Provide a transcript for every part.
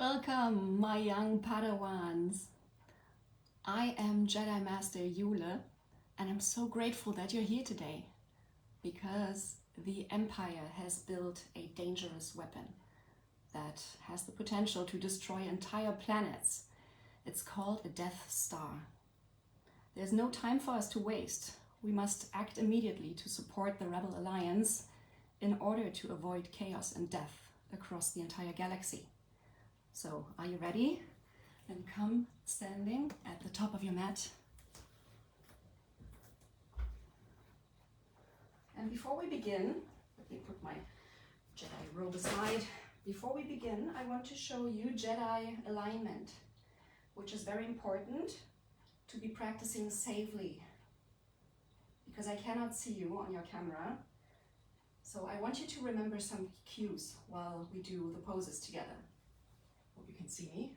Welcome, my young Padawans. I am Jedi Master Yoda, and I'm so grateful that you're here today, because the Empire has built a dangerous weapon that has the potential to destroy entire planets. It's called a Death Star. There's no time for us to waste. We must act immediately to support the Rebel Alliance in order to avoid chaos and death across the entire galaxy. So, are you ready? Then come standing at the top of your mat. And before we begin, let me put my Jedi robe aside. Before we begin, I want to show you Jedi alignment, which is very important to be practicing safely, because I cannot see you on your camera. So I want you to remember some cues while we do the poses together. Hope you can see me.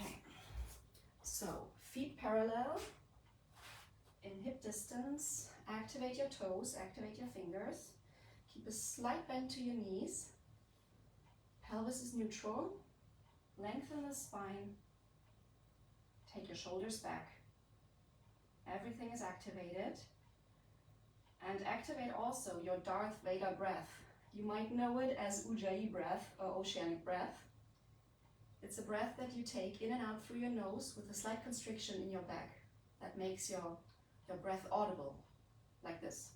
Okay, so feet parallel, in hip distance, activate your toes, activate your fingers, keep a slight bend to your knees, pelvis is neutral, lengthen the spine, take your shoulders back, everything is activated. And activate also your Darth Vader breath. You might know it as Ujjayi breath or oceanic breath. It's a breath that you take in and out through your nose with a slight constriction in your back that makes your breath audible, like this.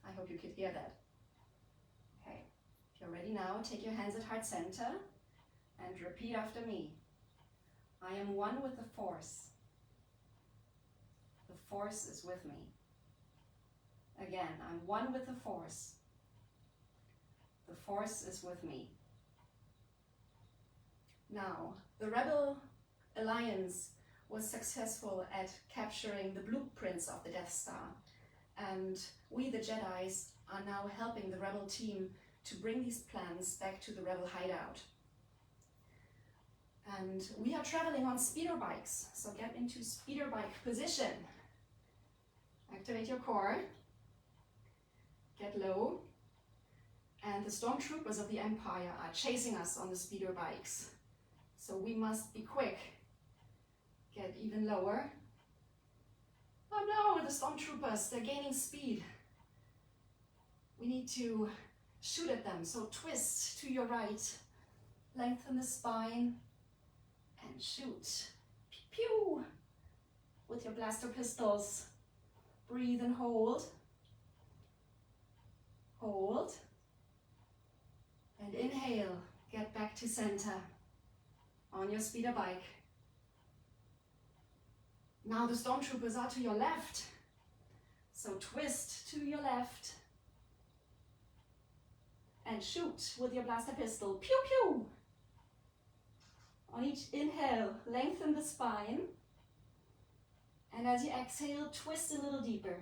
I hope you could hear that. Okay, if you're ready now, take your hands at heart center and repeat after me. I am one with the Force. The Force is with me. Again, I'm one with the Force. The Force is with me. Now, the Rebel Alliance was successful at capturing the blueprints of the Death Star, and we, the Jedis, are now helping the Rebel team to bring these plans back to the Rebel hideout. And we are traveling on speeder bikes, so get into speeder bike position. Activate your core, get low, and the stormtroopers of the Empire are chasing us on the speeder bikes. So we must be quick. Get even lower. Oh no, the stormtroopers, they're gaining speed. We need to shoot at them, so twist to your right, lengthen the spine, and shoot. Pew pew! With your blaster pistols. Breathe and hold. Hold. And inhale. Get back to center on your speeder bike. Now the stormtroopers are to your left. So twist to your left. And shoot with your blaster pistol. Pew pew! On each inhale, lengthen the spine. And as you exhale, twist a little deeper.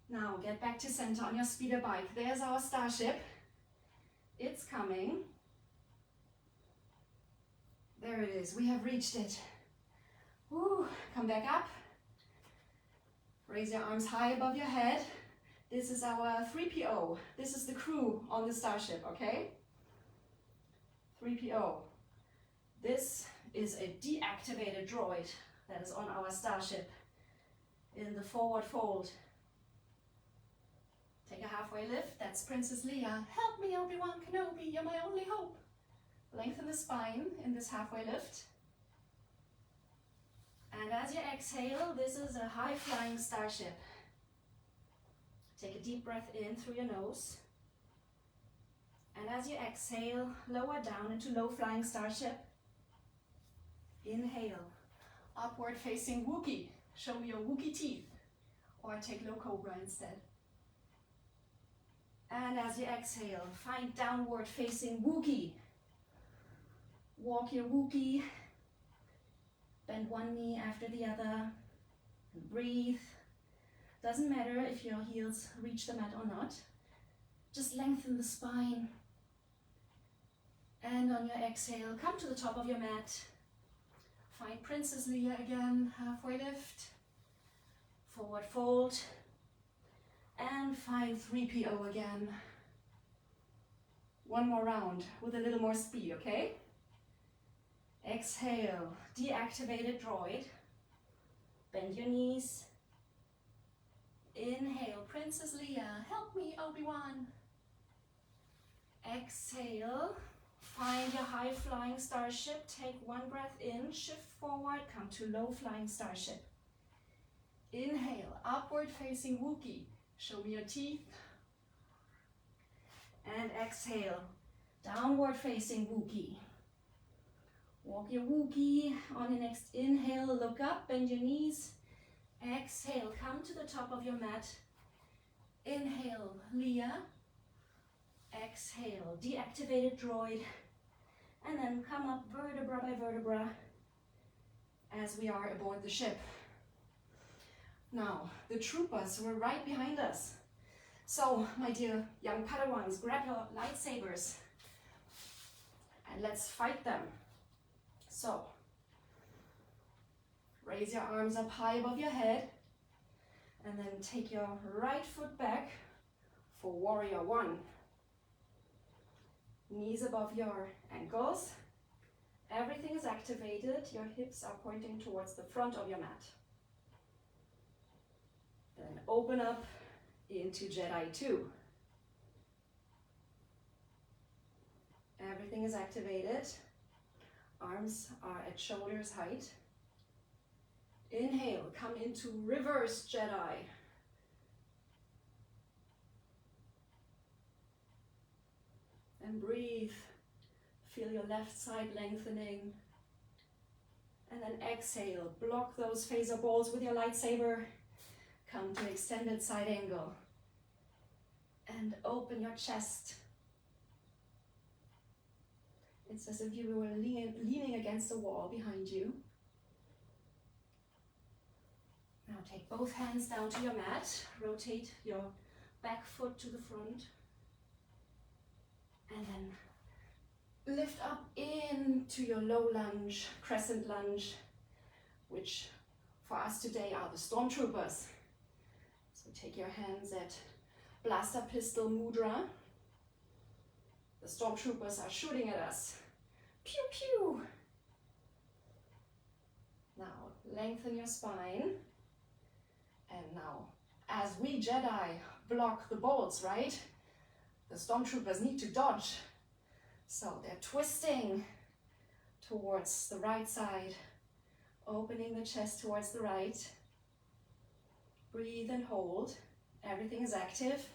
Now get back to center on your speeder bike. There's our starship. It's coming. There it is. We have reached it. Woo. Come back up. Raise your arms high above your head. This is our 3PO. This is the crew on the starship, okay? 3PO. This is a deactivated droid that is on our starship in the forward fold. Take a halfway lift. That's Princess Leia. Help me, Obi-Wan Kenobi. You're my only hope. Lengthen the spine in this halfway lift. And as you exhale, this is a high-flying starship. Take a deep breath in through your nose. And as you exhale, lower down into low-flying starship. Inhale, upward facing Wookiee. Show me your Wookiee teeth. Or take low cobra instead. And as you exhale, find downward facing Wookiee. Walk your Wookiee. Bend one knee after the other. And breathe. Doesn't matter if your heels reach the mat or not. Just lengthen the spine. And on on your exhale, come to the top of your mat. Find Princess Leia again, halfway lift, forward fold, and find 3PO again. One more round with a little more speed, okay? Exhale, deactivated droid. Bend your knees. Inhale, Princess Leia, help me, Obi-Wan. Exhale, find your high flying starship. Take one breath in, shift forward, come to low flying starship. Inhale, upward facing Wookiee. Show me your teeth. And exhale, downward facing Wookiee. Walk your Wookiee. On your next inhale, look up, bend your knees. Exhale, come to the top of your mat. Inhale, Leia. Exhale, deactivated droid. And then come up vertebra by vertebra as we are aboard the ship. Now, the troopers were right behind us. So, my dear young Padawans, grab your lightsabers and let's fight them. So, raise your arms up high above your head and then take your right foot back for warrior one. Knees above your ankles. Everything is activated. Your hips are pointing towards the front of your mat. Then open up into Jedi 2. Everything is activated. Arms are at shoulders height. Inhale, come into reverse Jedi. And breathe. Feel your left side lengthening. And then exhale, block those phaser balls with your lightsaber. Come to extended side angle. And open your chest. It's as if you were leaning against a wall behind you. Now take both hands down to your mat. Rotate your back foot to the front. And then lift up into your low lunge, crescent lunge, which for us today are the stormtroopers. So take your hands at blaster pistol mudra. The stormtroopers are shooting at us. Pew pew! Now lengthen your spine. And now, as we Jedi block the bolts, right? The stormtroopers need to dodge. So they're twisting towards the right side, opening the chest towards the right. Breathe and hold. Everything is active.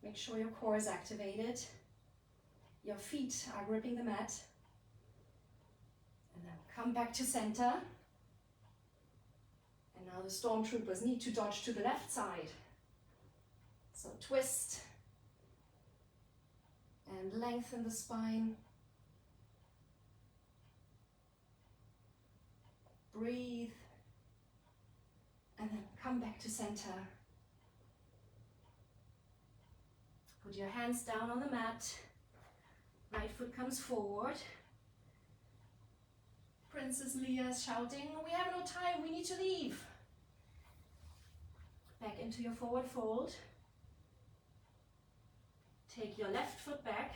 Make sure your core is activated. Your feet are gripping the mat. And then come back to center. And now the stormtroopers need to dodge to the left side. So twist. And lengthen the spine. Breathe. And then come back to center. Put your hands down on the mat. Right foot comes forward. Princess Leia is shouting, "We have no time, we need to leave." Back into your forward fold. Take your left foot back.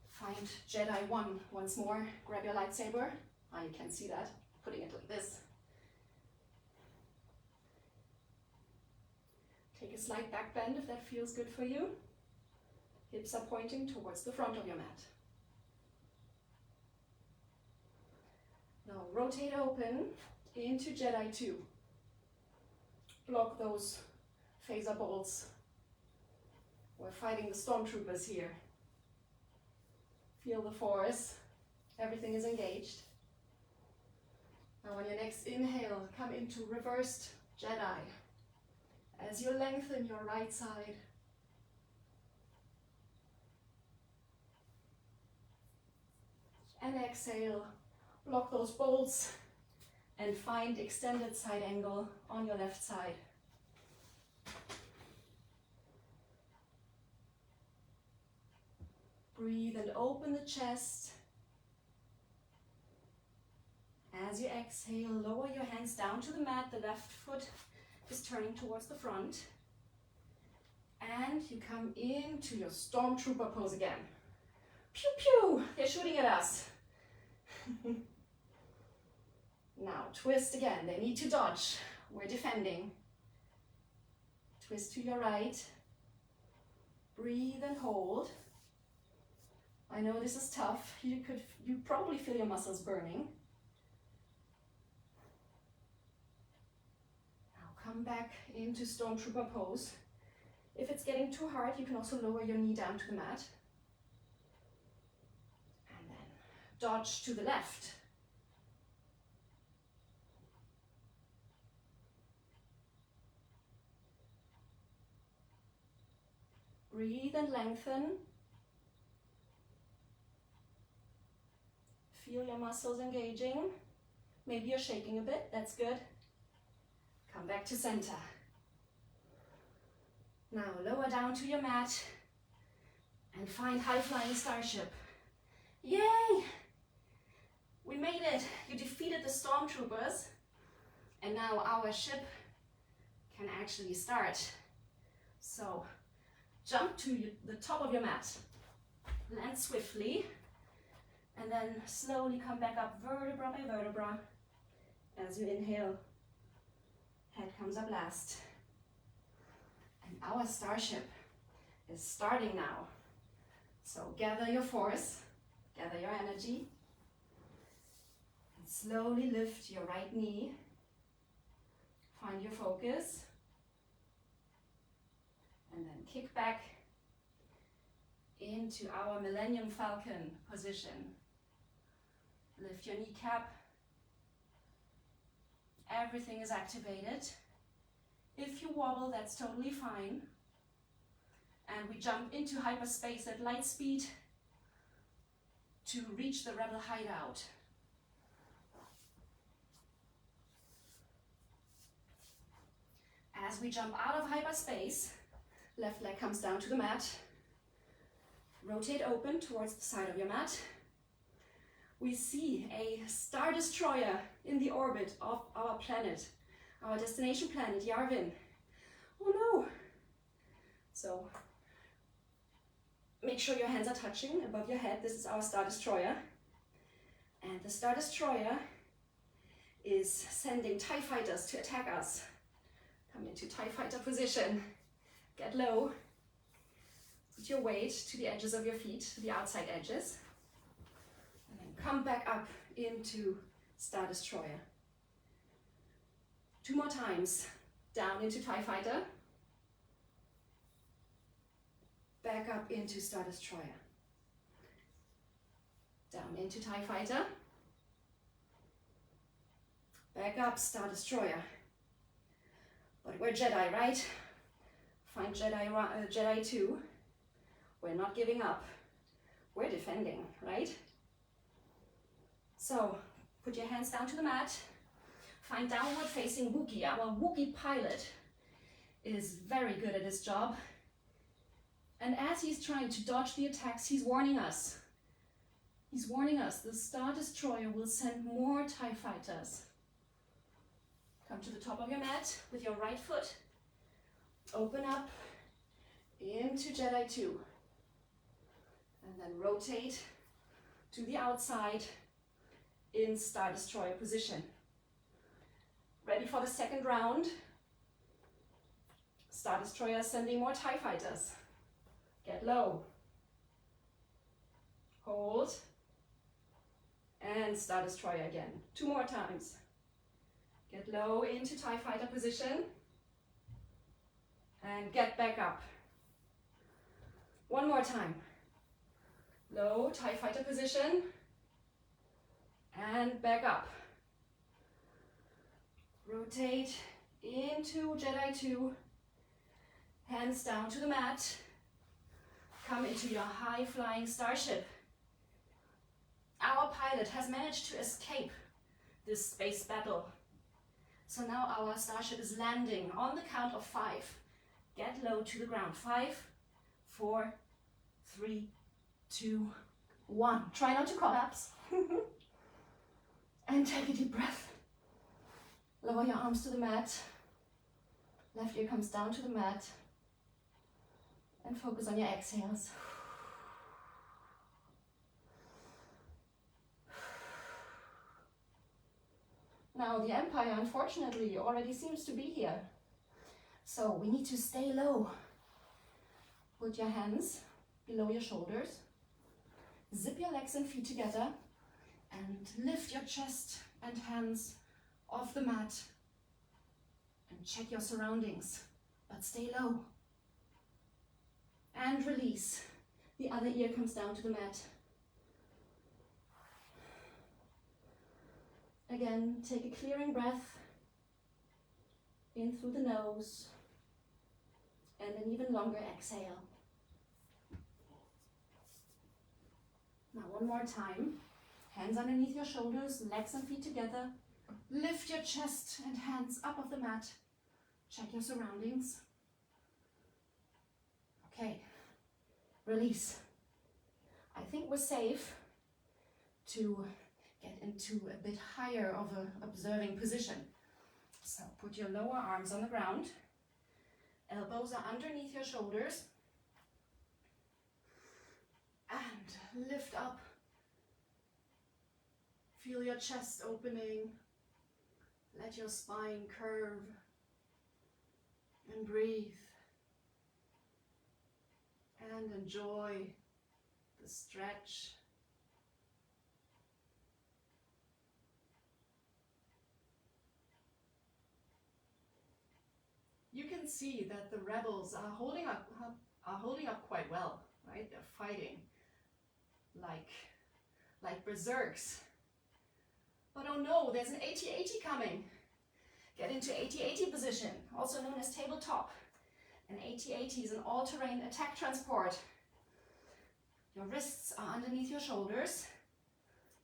Find Jedi 1 once more. Grab your lightsaber. You can see that. Putting it like this. Take a slight back bend if that feels good for you. Hips are pointing towards the front of your mat. Now rotate open into Jedi 2. Block those phaser bolts. We're fighting the stormtroopers here. Feel the force. Everything is engaged. Now on your next inhale, come into reversed Jedi. As you lengthen your right side. And exhale, block those bolts and find extended side angle on your left side. Breathe and open the chest. As you exhale, lower your hands down to the mat. The left foot is turning towards the front. And you come into your stormtrooper pose again. Pew pew, they're shooting at us. Now twist again, they need to dodge. We're defending. Twist to your right. Breathe and hold. I know this is tough. You probably feel your muscles burning. Now come back into stormtrooper pose. If it's getting too hard, you can also lower your knee down to the mat. And then dodge to the left. Breathe and lengthen. Feel your muscles engaging. Maybe you're shaking a bit, that's good. Come back to center. Now lower down to your mat and find high flying starship. Yay! We made it. You defeated the stormtroopers and now our ship can actually start. So jump to the top of your mat, land swiftly, and then slowly come back up vertebra by vertebra. As you inhale, head comes up last. And our starship is starting now. So gather your force, gather your energy, and slowly lift your right knee. Find your focus. And then kick back into our Millennium Falcon position. Lift your kneecap. Everything is activated. If you wobble, that's totally fine. And we jump into hyperspace at light speed to reach the rebel hideout. As we jump out of hyperspace, left leg comes down to the mat. Rotate open towards the side of your mat. We see a Star Destroyer in the orbit of our planet, our destination planet, Yavin. Oh no! So, make sure your hands are touching above your head. This is our Star Destroyer. And the Star Destroyer is sending TIE fighters to attack us. Come into TIE fighter position. Get low. Put your weight to the edges of your feet, to the outside edges. And then come back up into Star Destroyer. 2 more times. Down into TIE fighter. Back up into Star Destroyer. Down into TIE fighter. Back up, Star Destroyer. But we're Jedi, right? Find Jedi 2. We're not giving up. We're defending, right? So, put your hands down to the mat. Find downward facing Wookiee. Our Wookiee pilot is very good at his job. And as he's trying to dodge the attacks, he's warning us. He's warning us the Star Destroyer will send more TIE fighters. Come to the top of your mat with your right foot. Open up into Jedi 2. And then rotate to the outside in Star Destroyer position. Ready for the second round. Star Destroyer sending more TIE fighters. Get low. Hold. And Star Destroyer again. 2 more times. Get low into TIE fighter position. And get back up. 1 more time. Low, TIE fighter position. And back up. Rotate into Jedi 2. Hands down to the mat. Come into your high-flying starship. Our pilot has managed to escape this space battle. So now our starship is landing on the count of 5. Get low to the ground. 5, 4, 3, 2, 1. Try not to collapse. And take a deep breath. Lower your arms to the mat. Left ear comes down to the mat. And focus on your exhales. Now the Empire, unfortunately, already seems to be here. So we need to stay low. Put your hands below your shoulders. Zip your legs and feet together. And lift your chest and hands off the mat. And check your surroundings, but stay low. And release. The other ear comes down to the mat. Again, take a clearing breath in through the nose and an even longer exhale. Now one more time. Hands underneath your shoulders, legs and feet together. Lift your chest and hands up off the mat. Check your surroundings. Okay, release. I think we're safe to get into a bit higher of an observing position. So put your lower arms on the ground. Elbows are underneath your shoulders. And lift up. Feel your chest opening. Let your spine curve. And breathe. And enjoy the stretch. You can see that the rebels are holding up quite well, right? They're fighting like berserks. But oh no, there's an 80-80 coming. Get into 80-80 position, also known as tabletop. An 80-80 is an all-terrain attack transport. Your wrists are underneath your shoulders.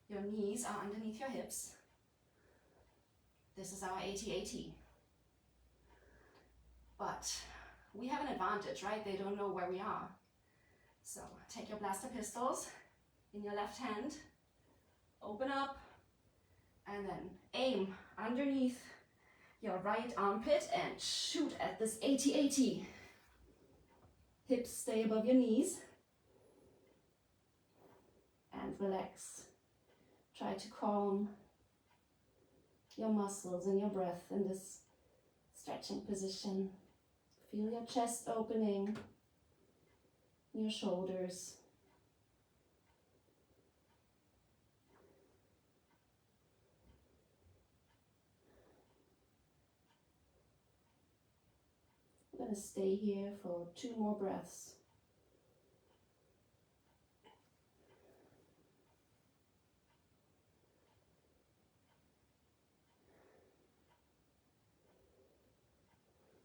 Your knees are underneath your hips. This is our 80-80. But we have an advantage, right? They don't know where we are. So take your blaster pistols in your left hand, open up, and then aim underneath your right armpit and shoot at this 80-80. Hips stay above your knees. And relax. Try to calm your muscles and your breath in this stretching position. Feel your chest opening, your shoulders. I'm going to stay here for 2 more breaths.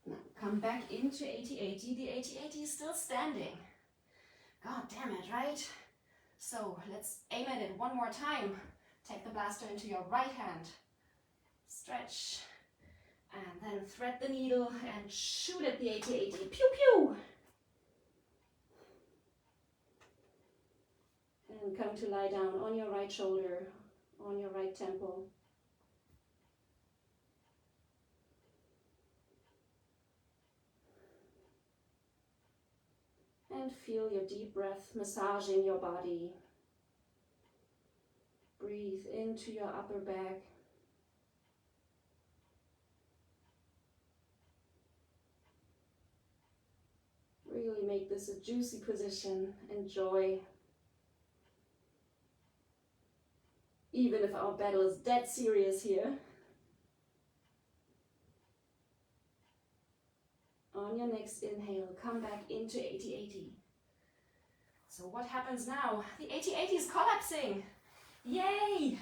Now come back into 80-80. The 80-80 is still standing. God damn it, right? So let's aim at it one more time. Take the blaster into your right hand. Stretch. And then thread the needle and shoot at the 80-80. Pew pew! And come to lie down on your right shoulder, on your right temple. And feel your deep breath massaging your body. Breathe into your upper back. Really make this a juicy position. Enjoy. Even if our battle is dead serious here. On your next inhale, come back into 80-80. So what happens now? The 80-80 is collapsing. Yay!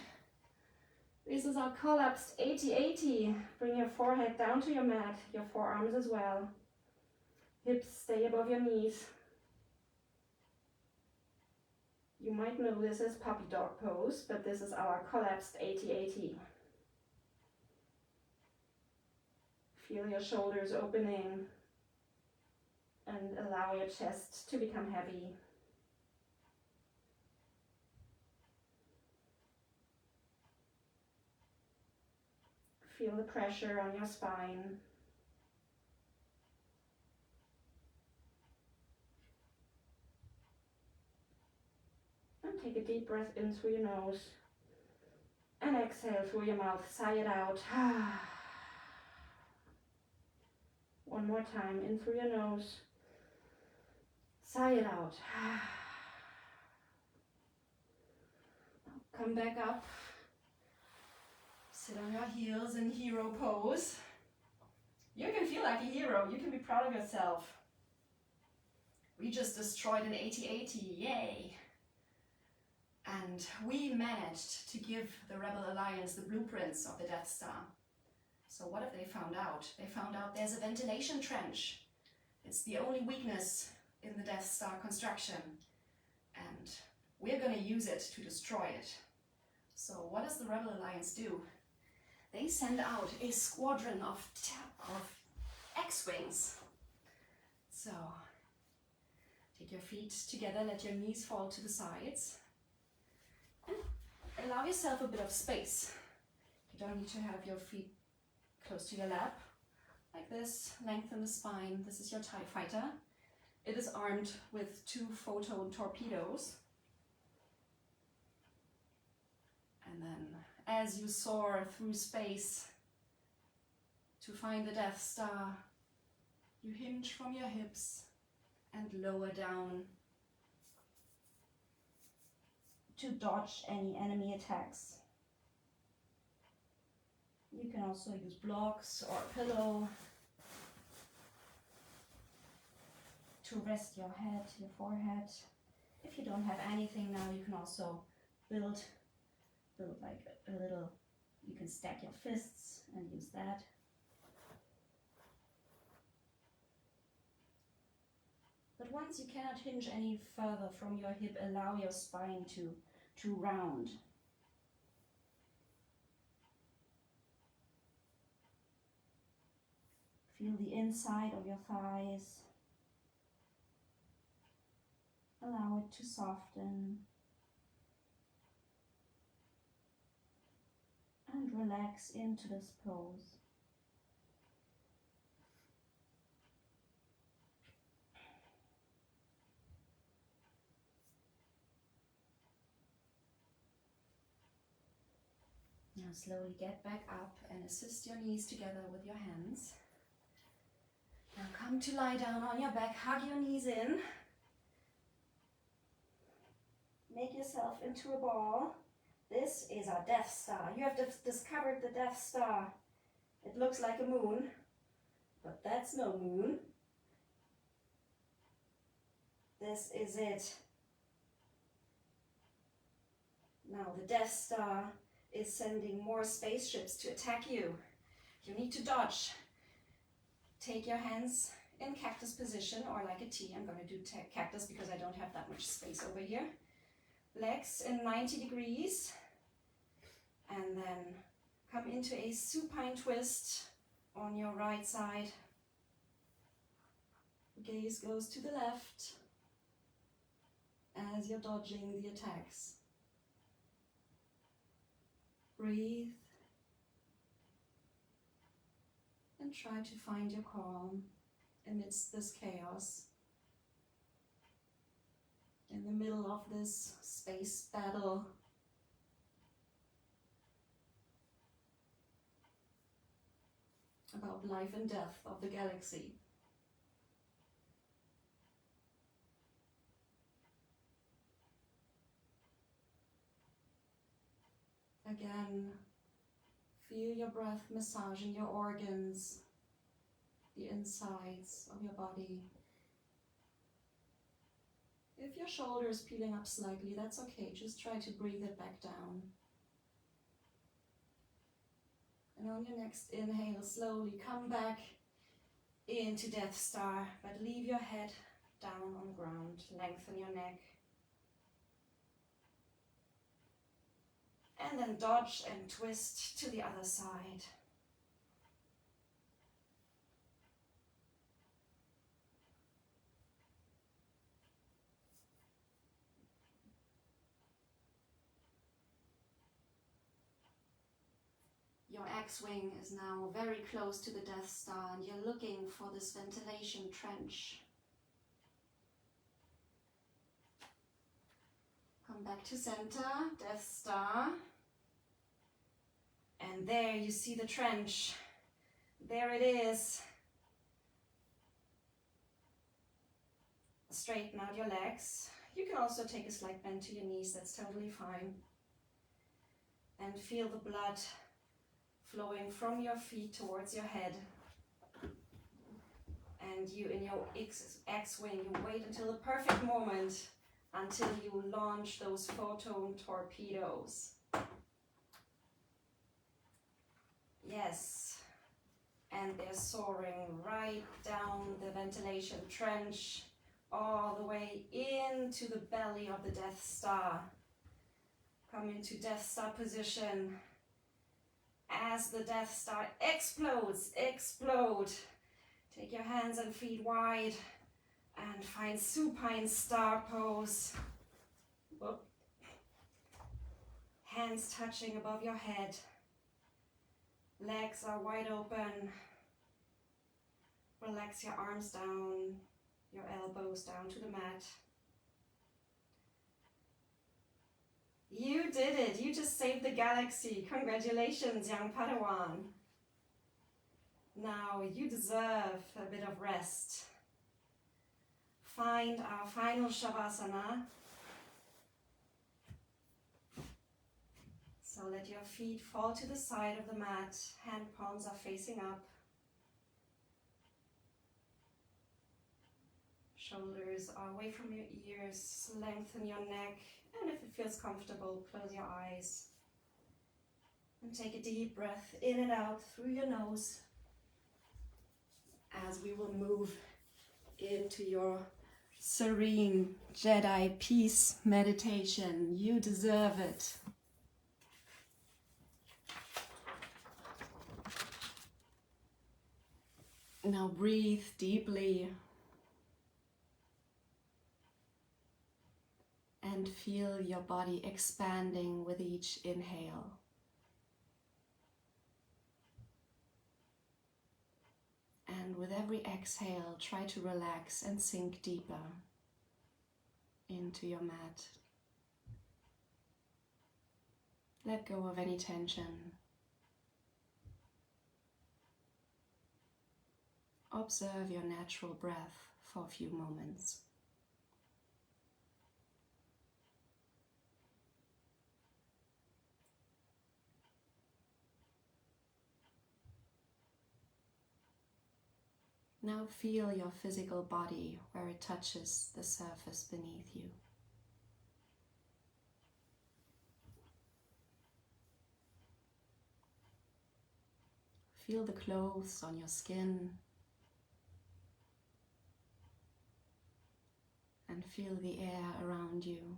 This is our collapsed 80-80. Bring your forehead down to your mat, your forearms as well. Hips stay above your knees. You might know this as puppy dog pose, but this is our collapsed 80-80. Feel your shoulders opening and allow your chest to become heavy. Feel the pressure on your spine. And take a deep breath in through your nose. And exhale through your mouth. Sigh it out. One more time. In through your nose. Sigh it out. Come back up. Sit on your heels in hero pose. You can feel like a hero. You can be proud of yourself. We just destroyed an AT-AT. Yay! And we managed to give the Rebel Alliance the blueprints of the Death Star. So what have they found out? They found out there's a ventilation trench. It's the only weakness in the Death Star construction. And we're going to use it to destroy it. So what does the Rebel Alliance do? They send out a squadron of X-Wings. So take your feet together, let your knees fall to the sides. And allow yourself a bit of space. You don't need to have your feet close to your lap. Like this, lengthen the spine. This is your TIE fighter. It is armed with 2 photon torpedoes. And then as you soar through space to find the Death Star, you hinge from your hips and lower down to dodge any enemy attacks. You can also use blocks or a pillow to rest your head, your forehead. If you don't have anything now, you can also build like a little, you can stack your fists and use that. But once you cannot hinge any further from your hip, allow your spine to round. Feel the inside of your thighs. Allow it to soften. And relax into this pose. Now slowly get back up and assist your knees together with your hands. Now come to lie down on your back, hug your knees in. Make yourself into a ball. This is our Death Star. You have discovered the Death Star. It looks like a moon, but that's no moon. This is it. Now the Death Star is sending more spaceships to attack you. You need to dodge. Take your hands in cactus position or like a T. I'm going to do cactus because I don't have that much space over here. Legs in 90 degrees. And then come into a supine twist on your right side. Gaze goes to the left as you're dodging the attacks. Breathe and try to find your calm amidst this chaos. In the middle of this space battle, about life and death of the galaxy. Again, feel your breath massaging your organs, the insides of your body. If your shoulder is peeling up slightly, that's okay. Just try to breathe it back down. And on your next inhale, slowly come back into Death Star, but leave your head down on the ground. Lengthen your neck. And then dodge and twist to the other side. Your X-wing is now very close to the Death Star and you're looking for this ventilation trench. Come back to center, Death Star. And there you see the trench. There it is. Straighten out your legs. You can also take a slight bend to your knees, that's totally fine. And feel the blood flowing from your feet towards your head. And you in your X-wing, you wait until the perfect moment, until you launch those photon torpedoes. Yes. And they're soaring right down the ventilation trench, all the way into the belly of the Death Star. Come into Death Star position. As the Death Star explodes, explode. Take your hands and feet wide and find supine star pose. Whoop. Hands touching above your head. Legs are wide open. Relax your arms down, your elbows down to the mat. You did it! You just saved the galaxy! Congratulations, young Padawan! Now you deserve a bit of rest. Find our final Shavasana. So let your feet fall to the side of the mat, hand palms are facing up. Shoulders are away from your ears, lengthen your neck, and if it feels comfortable, close your eyes. And take a deep breath in and out through your nose as we will move into your serene Jedi peace meditation. You deserve it. Now breathe deeply. And feel your body expanding with each inhale. And with every exhale, try to relax and sink deeper into your mat. Let go of any tension. Observe your natural breath for a few moments. Now feel your physical body where it touches the surface beneath you. Feel the clothes on your skin and feel the air around you.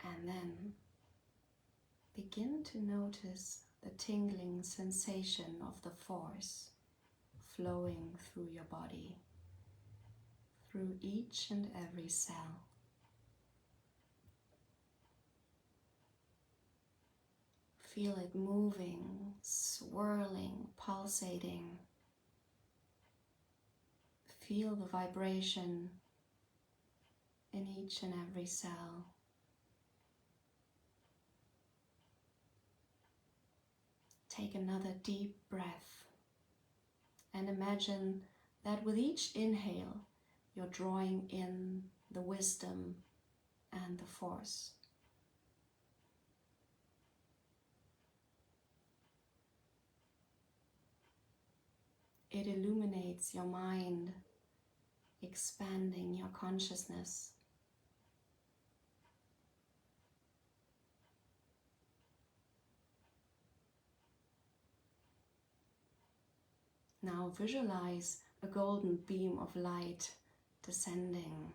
And then begin to notice the tingling sensation of the force flowing through your body, through each and every cell. Feel it moving, swirling, pulsating. Feel the vibration in each and every cell. Take another deep breath and imagine that with each inhale you're drawing in the wisdom and the force. It illuminates your mind, expanding your consciousness. Now visualize a golden beam of light descending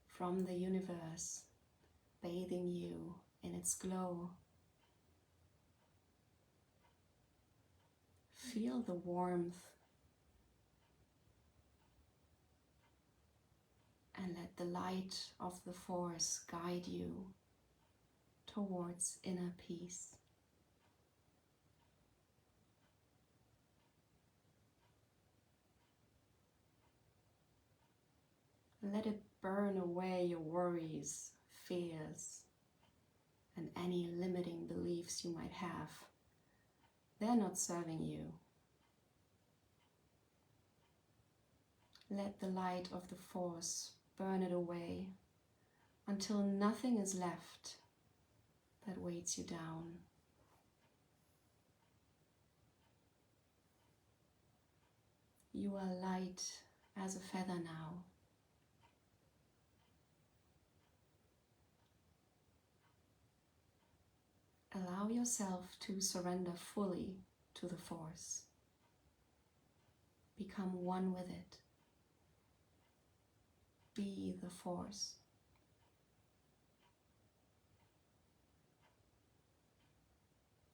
from the universe, bathing you in its glow. Feel the warmth and let the light of the force guide you towards inner peace. Let it burn away your worries, fears, and any limiting beliefs you might have. They're not serving you. Let the light of the Force burn it away until nothing is left that weights you down. You are light as a feather now. Allow yourself to surrender fully to the Force. Become one with it. Be the Force.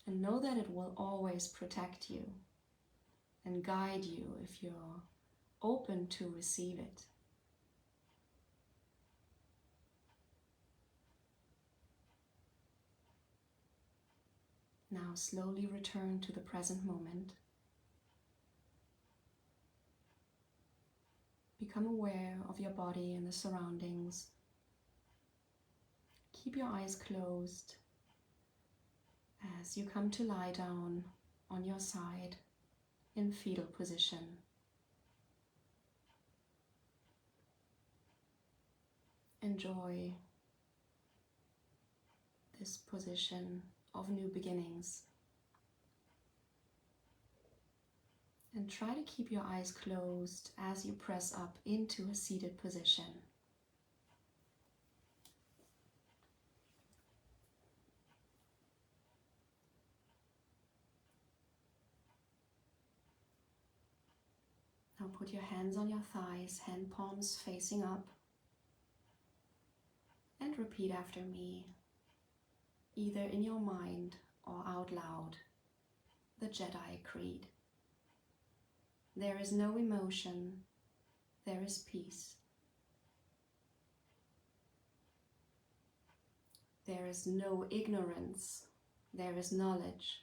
And know that it will always protect you and guide you if you're open to receive it. Now slowly return to the present moment. Become aware of your body and the surroundings. Keep your eyes closed as you come to lie down on your side in fetal position. Enjoy this position of new beginnings. And try to keep your eyes closed as you press up into a seated position. Now put your hands on your thighs, hand palms facing up, and repeat after me, either in your mind or out loud, the Jedi Creed. There is no emotion, there is peace. There is no ignorance, there is knowledge.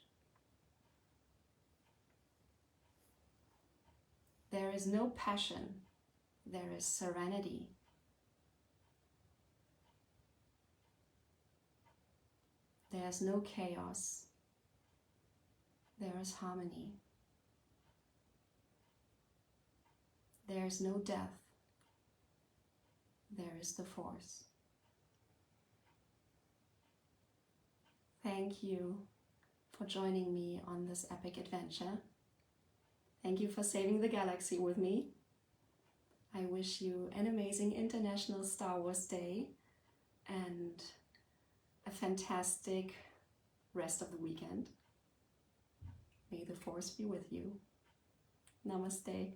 There is no passion, there is serenity. There is no chaos, there is harmony. There is no death, there is the Force. Thank you for joining me on this epic adventure. Thank you for saving the galaxy with me. I wish you an amazing International Star Wars Day and a fantastic rest of the weekend. May the Force be with you. Namaste.